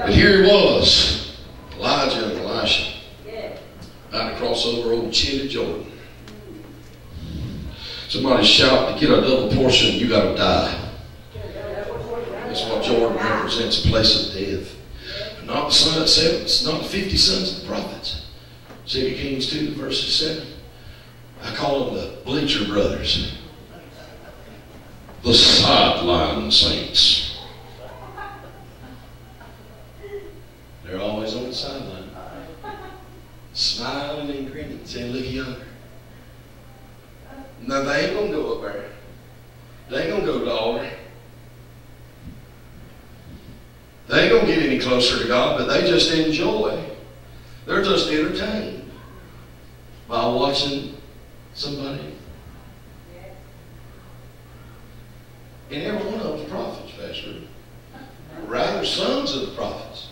But here he was, Elijah and Elisha, about to cross over old Chitty Jordan. Somebody shout, to get a double portion, you got to die. That's what Jordan represents, a place of death. But not the son of seven, it's not the 50 sons of the prophets. 2 Kings 2, verses 7. I call them the Bleecher brothers. The sideline saints. They're always on the sideline. Smiling and grinning, saying, look yonder. No, they ain't going to go up there. They ain't going to go to the altar. They ain't going to get any closer to God, but they just enjoy. They're just entertained by watching somebody. And every one of them's prophets, Pastor. Rather, sons of the prophets.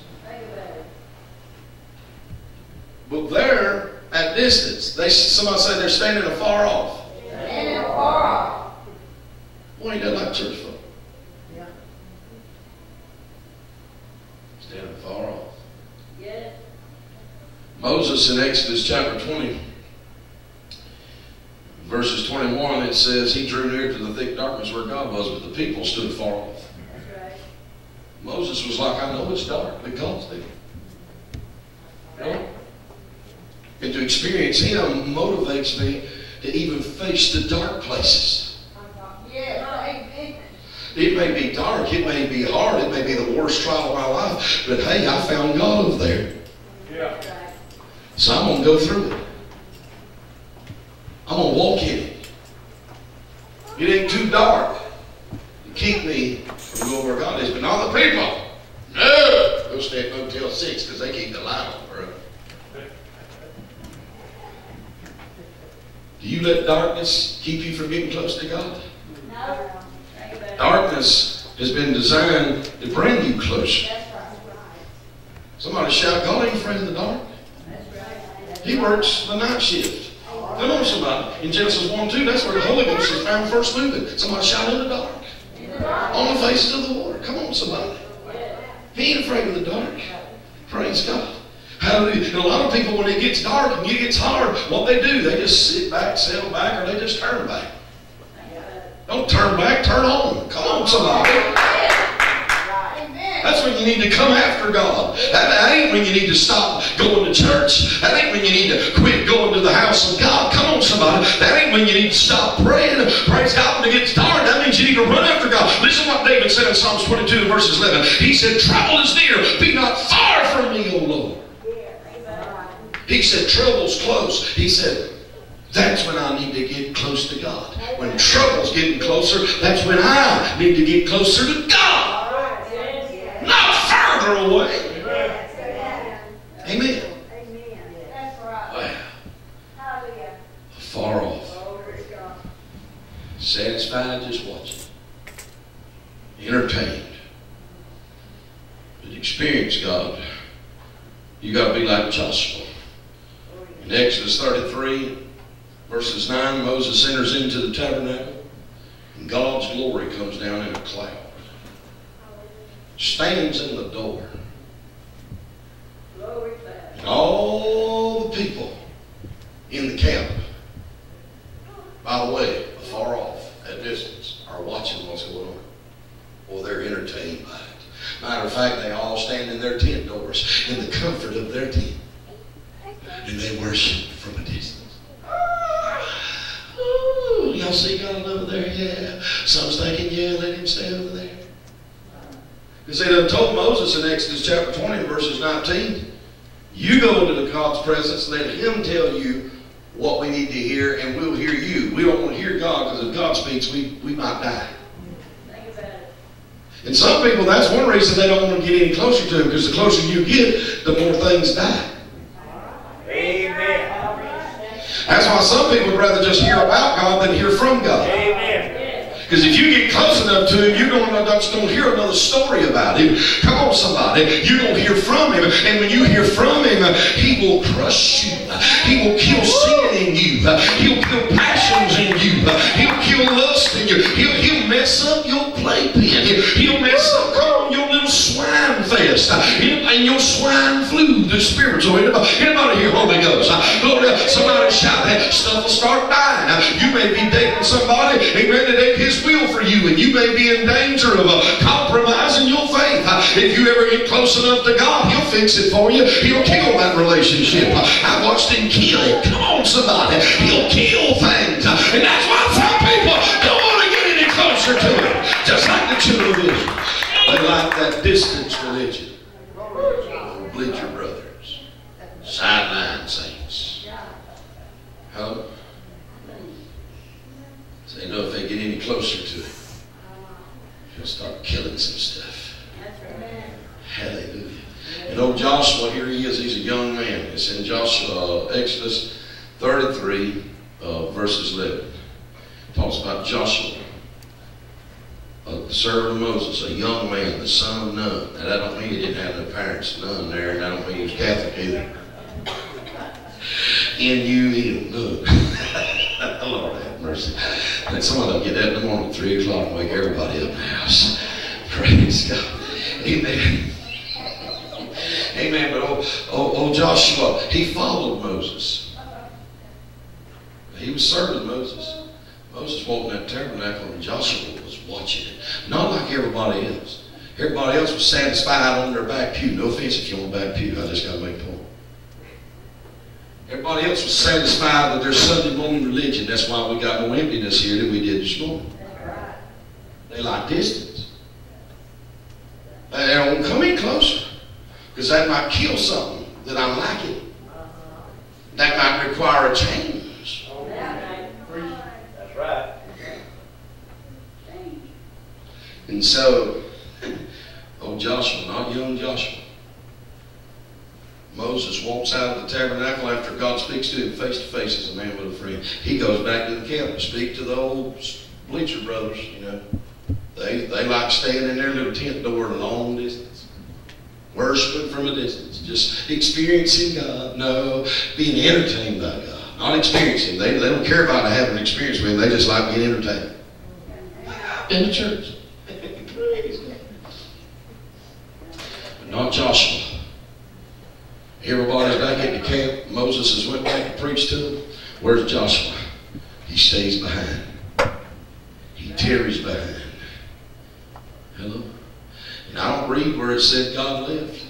But they're at distance. Somebody say they're standing afar off. Standing afar off. Why ain't that like church folk? Yeah. Standing afar off. Yeah. Moses in Exodus chapter 20, verses 21, it says, he drew near to the thick darkness where God was, but the people stood far off. That's right. Moses was like, I know it's dark because they. And to experience him motivates me to even face the dark places. It may be dark, it may be hard, it may be the worst trial of my life, but hey, I found God over there. Yeah. So I'm going to go through it. I'm going to walk in it. It ain't too dark to keep me from going where God is, but not the people. No! They'll stay at Motel 6 because they keep the light on, bro. Do you let darkness keep you from getting close to God? No. Darkness has been designed to bring you closer. Somebody shout, God ain't afraid of the dark. He works the night shift. Come on, somebody. In Genesis 1:2, that's where the Holy Ghost is found first moving. Somebody shout in the dark. On the faces of the water. Come on, somebody. He ain't afraid of the dark. Praise God. Hallelujah. And a lot of people, when it gets dark and it gets hard, what they do, they just sit back, settle back, or they just turn back. Don't turn back, turn on. Come on, somebody. That's when you need to come after God. That ain't when you need to stop going to church. That ain't when you need to quit going to the house of God. Come on, somebody. That ain't when you need to stop praying. Praise God when it gets dark. That means you need to run after God. Listen what David said in Psalms 22 verses 11. He said, trouble is near. Be not far from me, O Lord. He said, trouble's close. He said, that's when I need to get close to God. When trouble's getting closer, that's when I need to get closer to God. Not further away. Amen. Wow. Far off. Satisfied just watching. Entertained. But experience God. You got to be like Joshua. In Exodus 33, verses 9, Moses enters into the tabernacle, and God's glory comes down in a cloud. Stands in the door. And all the people in the camp, by the way, afar off, at distance, are watching what's going on. Or they're entertained by it. Matter of fact, they all stand in their tent doors, in the comfort of their tent. And they worship from a distance. Ooh, y'all see God over there? Yeah. Some's thinking, yeah, let him stay over there. Because they done told Moses in Exodus chapter 20, verses 19, you go into God's presence, let him tell you what we need to hear, and we'll hear you. We don't want to hear God, because if God speaks, we might die. Think about it. And some people, that's one reason they don't want to get any closer to him, because the closer you get, the more things die. Amen. That's why some people would rather just hear about God than hear from God. Amen. Because if you get close enough to him, you're going to hear another story about him. Come on, somebody. You're going to hear from him. And when you hear from him, he will crush you. He will kill sin in you. He'll kill passions in you. He'll kill lust in you. He'll mess up your playpen. He'll mess up your little swine fest. locust, and your swine flu, the spiritual. Anybody here, Holy Ghost? Glory, somebody shout that stuff will start dying. You may be dating somebody, amen, that ain't his will for you, and you may be in danger of compromising your faith. If you ever get close enough to God, he'll fix it for you. He'll kill that relationship. I watched him kill it. Come on, somebody. He'll kill things. And that's why some people don't want to get any closer to him. Just like the children of Israel. They like that distance religion. Bleecher brothers. Sideline saints. Huh? So they know if they get any closer to him, he'll start killing some stuff. Hallelujah. And old Joshua, here he is, he's a young man. It's in Joshua, Exodus 33, verses 11. It talks about Joshua, the servant of Moses, a young man, the son of Nun. Now that don't mean he didn't have no parents, Nun there, and that don't mean he was Catholic either. N-U-N, Nun. Lord have mercy. And somebody will get that in the morning at 3 o'clock and wake everybody up in the house. Praise God. Amen. Amen. But old Joshua, he followed Moses. He was serving Moses. Moses walked in that tabernacle and Joshua was watching it. Not like everybody else. Everybody else was satisfied on their back pew. No offense if you're on the back pew. I just got to make a point. Everybody else was satisfied with their Sunday morning religion. That's why we got more emptiness here than we did this morning. They like distance. They don't come in closer. Because that might kill something that I'm lacking. That might require a change. That's right. And so, old Joshua, not young Joshua, Moses walks out of the tabernacle after God speaks to him face to face as a man with a friend. He goes back to the camp to speak to the old Bleecher brothers, you know. They like staying in their little tent door a long distance. Worshiping from a distance. Just experiencing God. No, being entertained by God. Not experiencing. They don't care about having an experience with him. They just like being entertained. In the church. Praise God. But not Joshua. Everybody's back at the camp. Moses has went back to preach to them. Where's Joshua? He stays behind. He tarries behind. Hello? And I don't read where it said God left.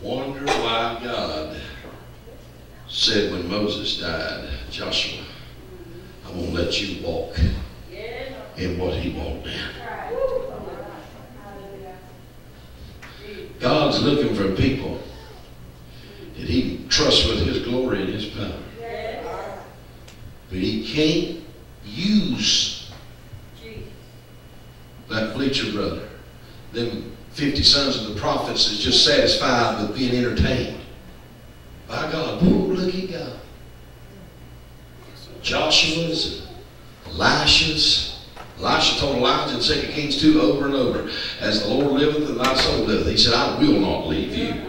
Wonder why God said when Moses died, Joshua, I won't let you walk in what he walked in. God's looking for people that he can trust with his glory and his power. But he can't use that Bleecher brother, them 50 sons of the prophets, is just satisfied with being entertained by God. Oh, look at God. Joshua's and Elisha's. Elisha told Elijah in 2 Kings 2 over and over, as the Lord liveth and thy soul liveth. He said, I will not leave you.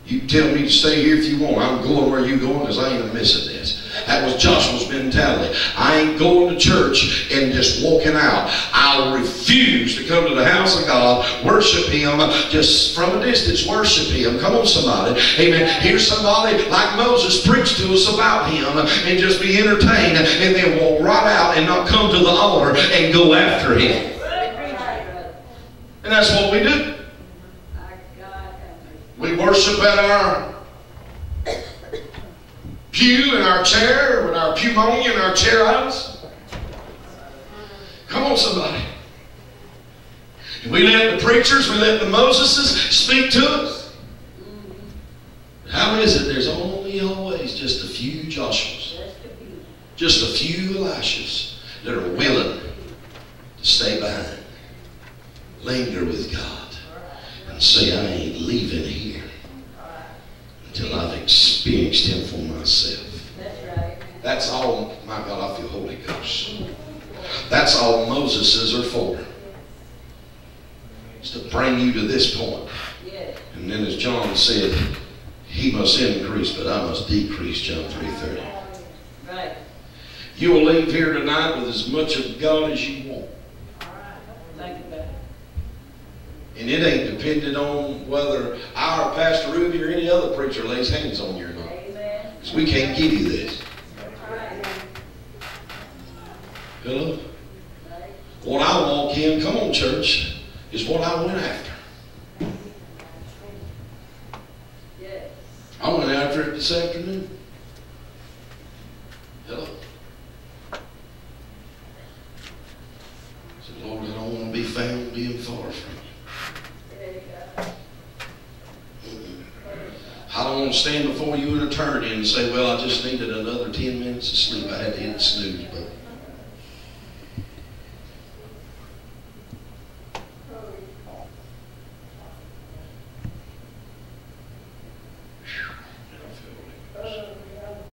You tell me to stay here if you want. I'm going where you're going because I ain't missing this. That was Joshua's mentality. I ain't going to church and just walking out. I'll refuse to come to the house of God, worship him, just from a distance, worship him. Come on, somebody. Amen. Here's somebody like Moses preach to us about him and just be entertained and then walk right out and not come to the altar and go after him. And that's what we do. We worship at our pew in our chair, with our pewmonia and our chair house. Come on, somebody. We let the preachers, we let the Moseses speak to us. How is it there's only always just a few Joshuas, just a few Elishas that are willing to stay behind, linger with God, and say, I ain't leaving here until I've experienced him for myself. That's right. That's all, my God, I feel Holy Ghost. That's all Moseses are for. It's to bring you to this point. Yes. And then as John said, he must increase, but I must decrease, John 3:30. Right. You will leave here tonight with as much of God as you want. Think about it. And it ain't dependent on whether I or Pastor Ruby or any other preacher lays hands on you or not. Because we can't give you this. Hello? What I walk in, come on church, is what I went after. I went after it this afternoon. Hello? I said, Lord, I don't want to be found being far from you. I don't want to stand before you in eternity and say, well, I just needed another 10 minutes of sleep. I had to hit the snooze button.